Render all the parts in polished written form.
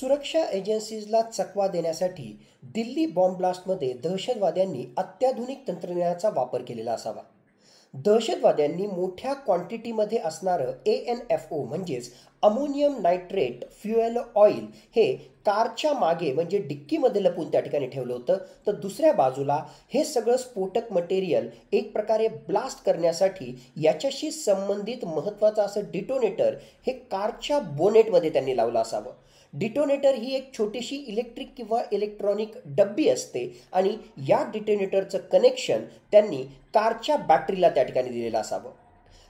सुरक्षा एजन्सीजला चकवा देण्यासाठी दिल्ली बॉम्ब ब्लास्टमध्ये दहशतवाद्यांनी अत्याधुनिक तंत्रज्ञानाचा वापर केलेला असावा. दहशतवाद्यांनी मोठ्या क्वांटिटीमध्ये असणारं ANFO म्हणजेच अमोनियम नायट्रेट फ्युएल ऑइल हे कारच्या मागे म्हणजे डिक्कीमध्ये लपून त्या ठिकाणी ठेवलं होतं. तर दुसऱ्या बाजूला हे सगळं स्फोटक मटेरियल एक प्रकारे ब्लास्ट करण्यासाठी याच्याशी संबंधित महत्त्वाचं असं डिटोनेटर हे कारच्या बोनेटमध्ये त्यांनी लावलं असावं. डिटोनेटर ही एक छोटीशी इलेक्ट्रिक किंवा इलेक्ट्रॉनिक डब्बी असते आणि या डिटोनेटरचं कनेक्शन त्यांनी कारच्या बॅटरीला त्या ठिकाणी दिलेलं असावं.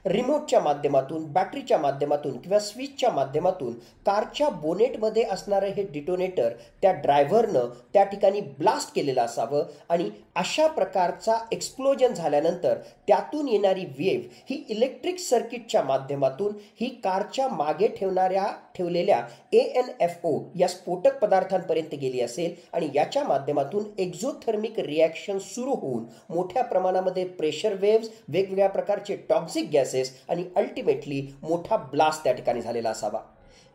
रिमोटच्या माध्यमातून, बॅटरीच्या माध्यमातून किंवा स्विचच्या माध्यमातून कारच्या बोनेटमध्ये असणारं हे डिटोनेटर त्या ड्रायव्हरनं त्या ठिकाणी ब्लास्ट केलेलं असावं आणि अशा प्रकारचा एक्सप्लोजन झाल्यानंतर त्यातून येणारी वेव्ह ही इलेक्ट्रिक सर्किटच्या माध्यमातून ही कारच्या मागे ठेवलेल्या ANFO या स्फोटक पदार्थांपर्यंत गेली असेल आणि याच्या माध्यमातून एक्झोथर्मिक रिॲक्शन सुरू होऊन मोठ्या प्रमाणामध्ये प्रेशर वेव्स, वेगवेगळ्या प्रकारचे टॉक्सिक गॅसेस आणि अल्टिमेटली मोठा ब्लास्ट त्या ठिकाणी झालेला असावा.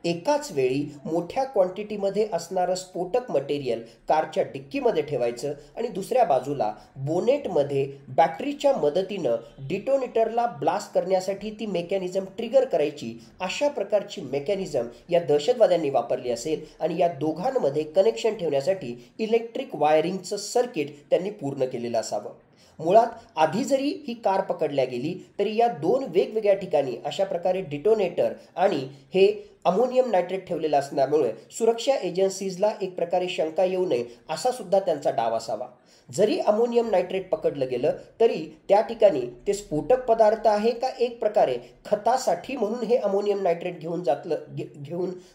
एकाच वेळी मोठ्या क्वांटिटीमध्ये असणारं स्फोटक मटेरियल कारच्या डिक्कीमध्ये ठेवायचं आणि दुसऱ्या बाजूला बोनेटमध्ये बॅटरीच्या मदतीनं डिटोनेटरला ब्लास्ट करण्यासाठी ती मेकॅनिझम ट्रिगर करायची, अशा प्रकारची मेकॅनिझम या दहशतवाद्यांनी वापरली असेल आणि या दोघांमध्ये कनेक्शन ठेवण्यासाठी इलेक्ट्रिक वायरिंगचं सर्किट त्यांनी पूर्ण केलेलं असावं. मुळात आधी जरी ही कार पकडल्या गेली तरी या दोन वेगवेगळ्या ठिकाणी अशा प्रकारे डिटोनेटर आणि हे अमोनियम नायट्रेट ठेवलेलं असल्यामुळे सुरक्षा एजन्सीजला एक प्रकारे शंका येऊ नये असा सुद्धा त्यांचा डाव असावा. जरी अमोनियम नायट्रेट पकडलं गेलं तरी त्या ठिकाणी ते स्फोटक पदार्थ आहे का एक प्रकारे खतासाठी म्हणून हे अमोनियम नायट्रेट घेऊन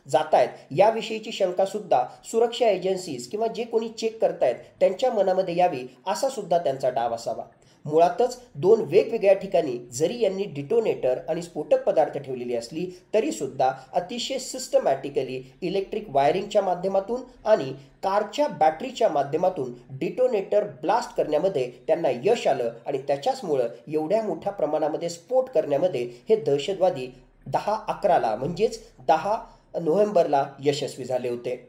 जात आहेत याविषयीची शंका सुद्धा सुरक्षा एजन्सीज किंवा जे कोणी चेक करतायत त्यांच्या मनामध्ये यावी असा सुद्धा त्यांचा डाव असावा. मुळातच दोन वेगवेगळ्या ठिकाणी जरी यांनी डिटोनेटर आणि स्फोटक पदार्थ ठेवलेली असली तरी सुद्धा अतिशय सिस्टमॅटिकली इलेक्ट्रिक वायरिंगच्या माध्यमातून आणि कारच्या बॅटरीच्या माध्यमातून डिटोनेटर ब्लास्ट करण्यामध्ये त्यांना यश आलं आणि त्याच्याचमुळं एवढ्या मोठ्या प्रमाणामध्ये स्फोट करण्यामध्ये हे दहशतवादी 10/11 म्हणजेच 10 नोव्हेंबरला यशस्वी झाले होते.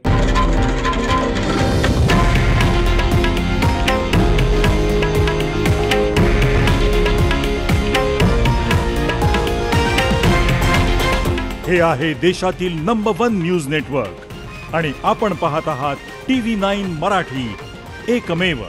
हे आहे देशातील नंबर 1 न्यूज नेटवर्क आणि आपण पाहत आहात TV9 मराठी, एकमेव.